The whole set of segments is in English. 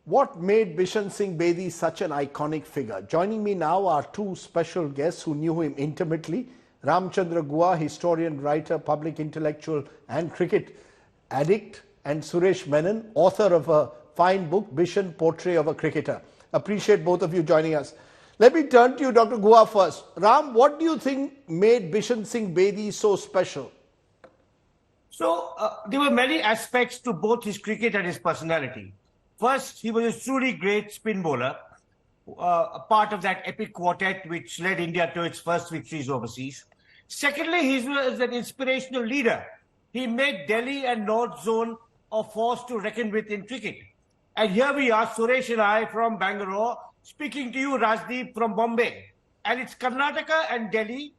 What made Bishan Singh Bedi such an iconic figure? Joining me now are two special guests who knew him intimately. Ramachandra Guha, historian, writer, public intellectual and cricket addict, and Suresh Menon, author of a fine book, Bishan Portrait of a Cricketer. Appreciate both of you joining us. Let me turn to you, Dr. Guha, first. Ram, what do you think made Bishan Singh Bedi so special? So, there were many aspects to both his cricket and his personality. First, he was a truly great spin bowler, a part of that epic quartet which led India to its first victories overseas. Secondly, he was an inspirational leader. He made Delhi and North Zone a force to reckon with in cricket. And here we are, Suresh and I from Bangalore, speaking to you, Rajdeep, from Bombay. And it's Karnataka and Delhi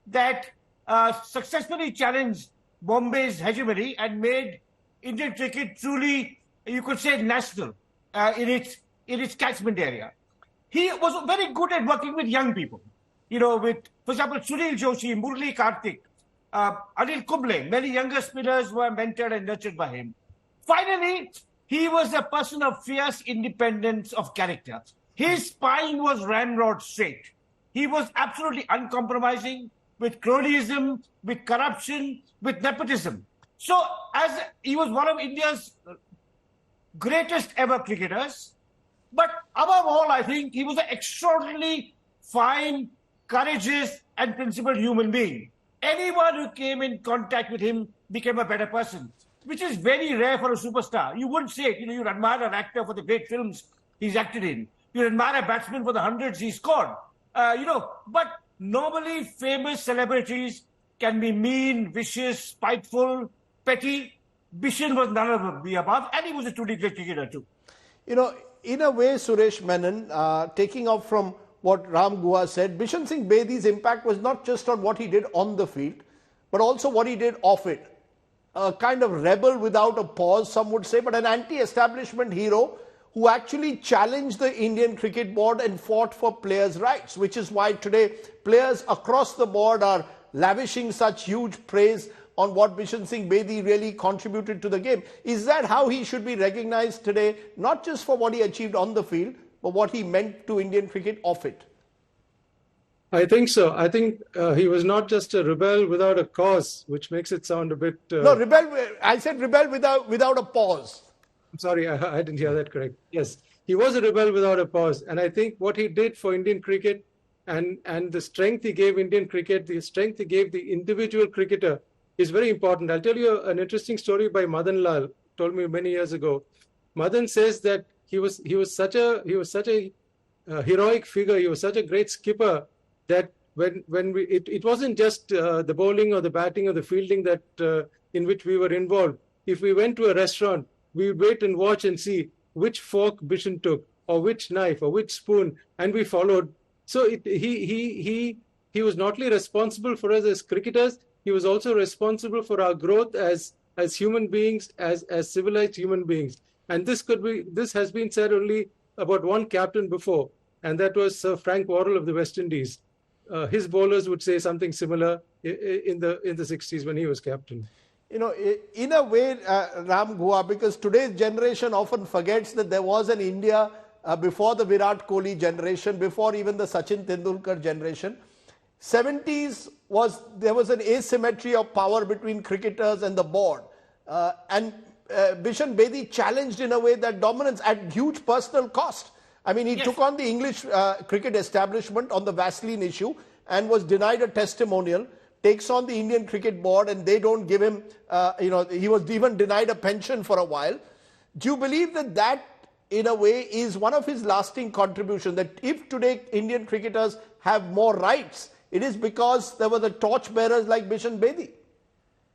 that successfully challenged Bombay's hegemony and made Indian cricket truly, you could say, national in its catchment area. He was very good at working with young people. You know, with, for example, Sunil Joshi, Murli Karthik, Anil Kumble, many younger spinners were mentored and nurtured by him. Finally, he was a person of fierce independence of character. His spine was ramrod straight. He was absolutely uncompromising with cronyism, with corruption, with nepotism. So, as he was one of India's greatest ever cricketers, but above all, I think he was an extraordinarily fine, courageous, and principled human being. Anyone who came in contact with him became a better person, which is very rare for a superstar. You wouldn't say it. You know, you'd admire an actor for the great films he's acted in. You'd admire a batsman for the hundreds he scored. But normally famous celebrities can be mean, vicious, spiteful, petty. Bishan was none of the above, and he was a truly great cricketer too. You know, in a way, Suresh Menon, taking off from what Ram Guha said, Bishan Singh Bedi's impact was not just on what he did on the field, but also what he did off it. A kind of rebel without a pause, some would say, but an anti-establishment hero who actually challenged the Indian Cricket Board and fought for players' rights, which is why today players across the board are lavishing such huge praise on what Bishan Singh Bedi really contributed to the game. Is that how he should be recognized today, not just for what he achieved on the field, but what he meant to Indian cricket off it? I think so. I think he was not just a rebel without a cause, which makes it sound a bit... No, rebel. I said rebel without a pause. I'm sorry, I didn't hear that correct. Yes, he was a rebel without a pause. And I think what he did for Indian cricket and the strength he gave Indian cricket, the strength he gave the individual cricketer is very important. I'll tell you an interesting story by Madan Lal, told me many years ago. Madan says that he was such a heroic figure. He was such a great skipper that it wasn't just the bowling or the batting or the fielding that in which we were involved. If we went to a restaurant, we would wait and watch and see which fork Bishan took, or which knife, or which spoon, and we followed. So he was not only responsible for us as cricketers, he was also responsible for our growth as human beings, as civilized human beings. And this has been said only about one captain before, and that was Sir Frank Worrell of the West Indies. His bowlers would say something similar in the 60s when he was captain. You know, in a way, Ram Guha, because today's generation often forgets that there was an India before the Virat Kohli generation, before even the Sachin Tendulkar generation. 70s there was an asymmetry of power between cricketers and the board. And Bishan Bedi challenged in a way that dominance at huge personal cost. I mean, he took on the English cricket establishment on the Vaseline issue and was denied a testimonial, takes on the Indian Cricket Board and they don't give him, he was even denied a pension for a while. Do you believe that in a way is one of his lasting contributions, that if today Indian cricketers have more rights, it is because there were the torchbearers like Bishan Bedi?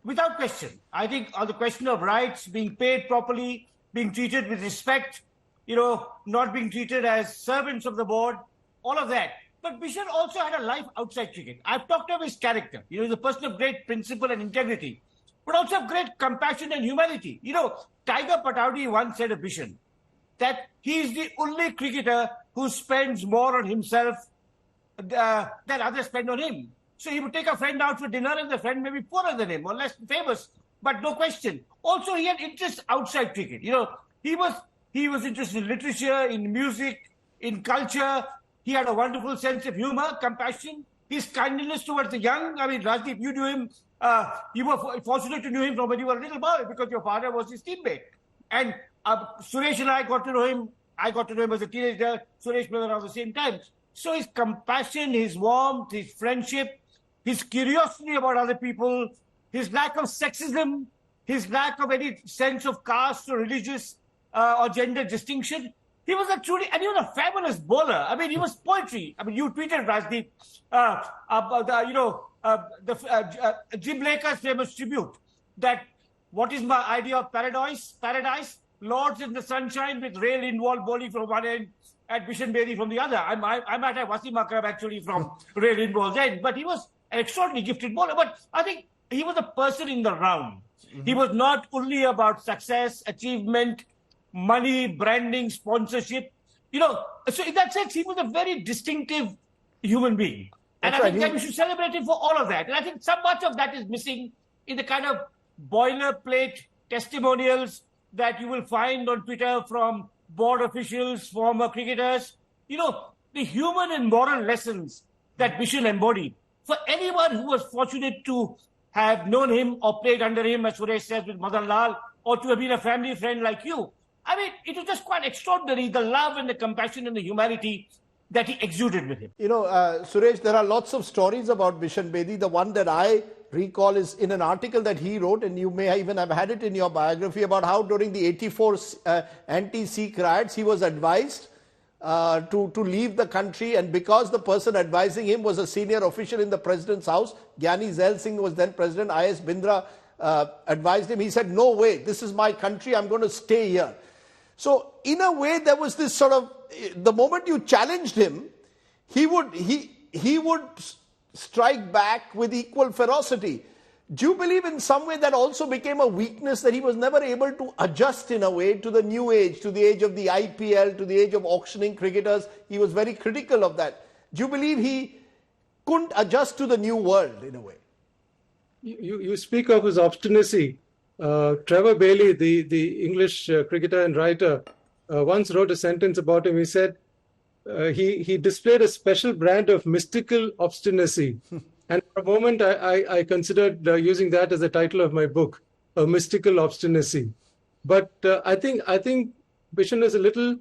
Without question. I think on the question of rights, being paid properly, being treated with respect, not being treated as servants of the board, all of that. But Bishan also had a life outside cricket. I've talked of his character. He's a person of great principle and integrity, but also of great compassion and humanity. Tiger Pataudi once said of Bishan that he's the only cricketer who spends more on himself than others spend on him. So he would take a friend out for dinner and the friend may be poorer than him or less famous, but no question. Also, he had interests outside cricket. He was He was interested in literature, in music, in culture. He had a wonderful sense of humor, compassion. His kindness towards the young. I mean, Rajdeep, you knew him. You were fortunate to know him from when you were a little boy because your father was his teammate. And Suresh and I got to know him. I got to know him as a teenager. Suresh was around the same time. So his compassion, his warmth, his friendship, his curiosity about other people, his lack of sexism, his lack of any sense of caste or religious or gender distinction. He was a truly, and he was a fabulous bowler. I mean, he was poetry. I mean, you tweeted, Rajdeep, Jim Laker's famous tribute that what is my idea of paradise? Paradise, lords in the sunshine with rail involved bowling from one end and Bishan Singh Bedi from the other. I might have Wasim Akram actually from rail involved end, but he was an extraordinarily gifted bowler. But I think he was a person in the round. Mm-hmm. He was not only about success, achievement, money, branding, sponsorship. So in that sense, he was a very distinctive human being. And I think that we should celebrate him for all of that. And I think so much of that is missing in the kind of boilerplate testimonials that you will find on Twitter from board officials, former cricketers. The human and moral lessons that Bishan embodied. For anyone who was fortunate to have known him or played under him, as Suresh says, with Madan Lal, or to have been a family friend like you, I mean, it was just quite extraordinary, the love and the compassion and the humanity that he exuded with him. Suresh, there are lots of stories about Bishan Bedi. The one that I recall is in an article that he wrote, and you may even have had it in your biography, about how during the 84 anti-Sikh riots, he was advised to leave the country, and because the person advising him was a senior official in the president's house, Gyani Zail Singh was then president, I.S. Bindra advised him, he said, no way, this is my country, I'm going to stay here. So in a way, there was this sort of, the moment you challenged him, he would strike back with equal ferocity. Do you believe in some way that also became a weakness, that he was never able to adjust in a way to the new age, to the age of the IPL, to the age of auctioning cricketers? He was very critical of that. Do you believe he couldn't adjust to the new world in a way? You speak of his obstinacy. Trevor Bailey, the English cricketer and writer, once wrote a sentence about him. He said he displayed a special brand of mystical obstinacy. And for a moment, I considered using that as the title of my book, A Mystical Obstinacy. But I think Bishan is a little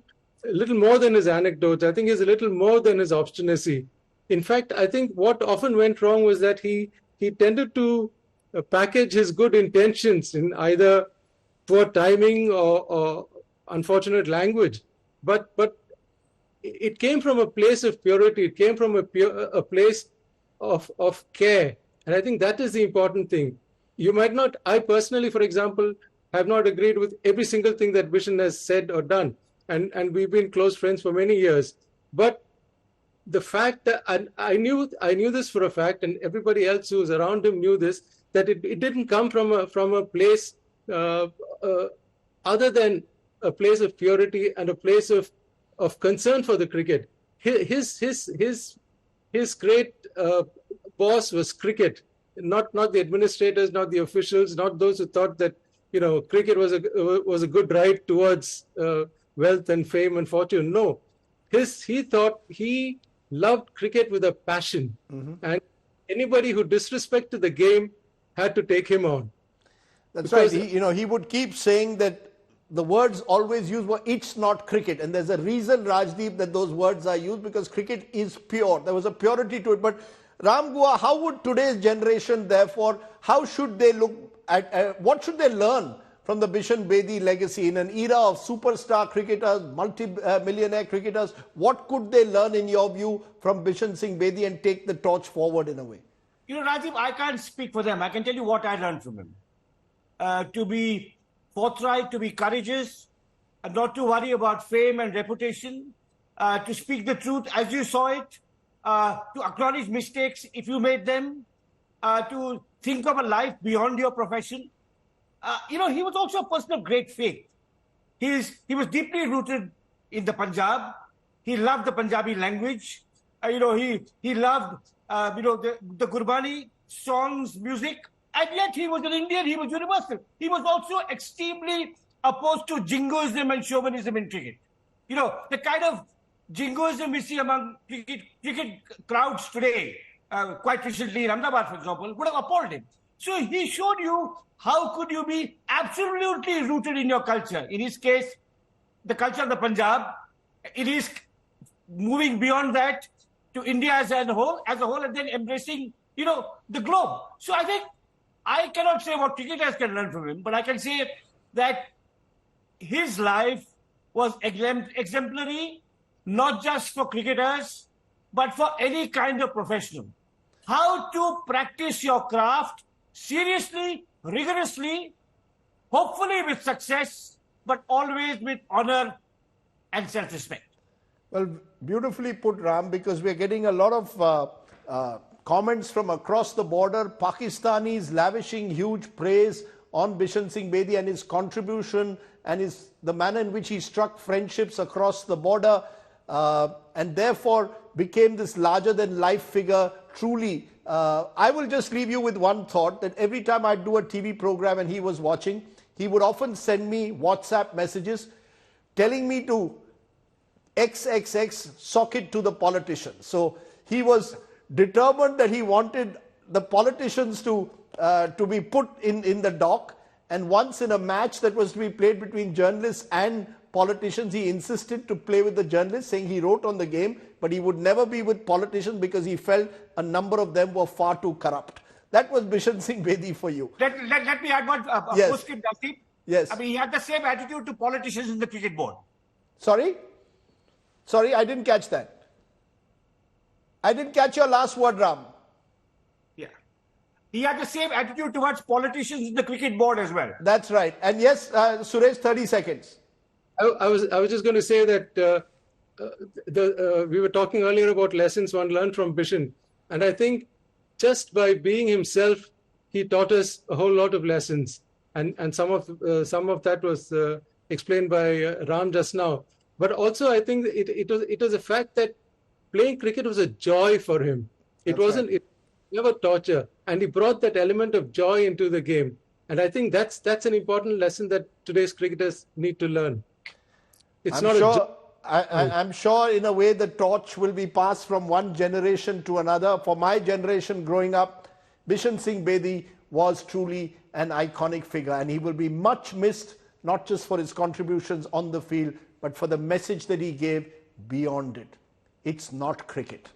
more than his anecdotes. I think he's a little more than his obstinacy. In fact, I think what often went wrong was that he tended to package his good intentions in either poor timing or unfortunate language. But it came from a place of purity. It came from a place of care. And I think that is the important thing. You might not, I personally, for example, have not agreed with every single thing that Bishan has said or done. And we've been close friends for many years. But the fact that, and I knew this for a fact, and everybody else who was around him knew this, that it didn't come from a place other than a place of purity and a place of concern for the cricket. His great boss was cricket, not the administrators, not the officials, not those who thought that cricket was a good ride towards wealth and fame and fortune. No, he thought he loved cricket with a passion, and anybody who disrespected the game had to take him on. That's because, right. He would keep saying that the words always used were, it's not cricket. And there's a reason, Rajdeep, that those words are used, because cricket is pure. There was a purity to it. But Ram Guha, how would today's generation, therefore, how should they look at, what should they learn from the Bishan Bedi legacy in an era of superstar cricketers, multi-millionaire cricketers? What could they learn, in your view, from Bishan Singh Bedi and take the torch forward in a way? Rajiv, I can't speak for them. I can tell you what I learned from him. To be forthright, to be courageous, not to worry about fame and reputation, to speak the truth as you saw it, to acknowledge mistakes if you made them, to think of a life beyond your profession. He was also a person of great faith. He was deeply rooted in the Punjab. He loved the Punjabi language. He loved the Gurbani songs, music, and yet he was an Indian. He was universal. He was also extremely opposed to jingoism and chauvinism in cricket. You know, the kind of jingoism we see among cricket crowds today, quite recently in Ahmedabad, for example, would have appalled him. So he showed you how could you be absolutely rooted in your culture. In his case, the culture of the Punjab. It is moving beyond that to India as a whole, and then embracing, you know, the globe. So I think I cannot say what cricketers can learn from him, but I can say that his life was exemplary, not just for cricketers, but for any kind of professional. How to practice your craft seriously, rigorously, hopefully with success, but always with honor and self-respect. Well, beautifully put, Ram, because we're getting a lot of comments from across the border. Pakistanis lavishing huge praise on Bishan Singh Bedi and his contribution and the manner in which he struck friendships across the border and therefore became this larger-than-life figure. Truly, I will just leave you with one thought, that every time I'd do a TV program and he was watching, he would often send me WhatsApp messages telling me to XXX socket to the politicians. So he was determined that he wanted the politicians to be put in the dock. And once in a match that was to be played between journalists and politicians, he insisted to play with the journalists, saying he wrote on the game, but he would never be with politicians because he felt a number of them were far too corrupt. That was Bishan Singh Bedi for you. Let me add one Yes. postscript, Dasdeep. Yes. I mean, he had the same attitude to politicians in the cricket board. Sorry? Sorry, I didn't catch that. I didn't catch your last word, Ram. Yeah. He had the same attitude towards politicians in the cricket board as well. That's right. And yes, Suresh, 30 seconds. I was just going to say that we were talking earlier about lessons one learned from Bishan, and I think just by being himself, he taught us a whole lot of lessons, and some of that was explained by Ram just now. But also, I think it was a fact that playing cricket was a joy for him. It wasn't never torture, and he brought that element of joy into the game. And I think that's an important lesson that today's cricketers need to learn. I'm sure in a way the torch will be passed from one generation to another. For my generation growing up, Bishan Singh Bedi was truly an iconic figure, and he will be much missed, not just for his contributions on the field, but for the message that he gave beyond it. It's not cricket.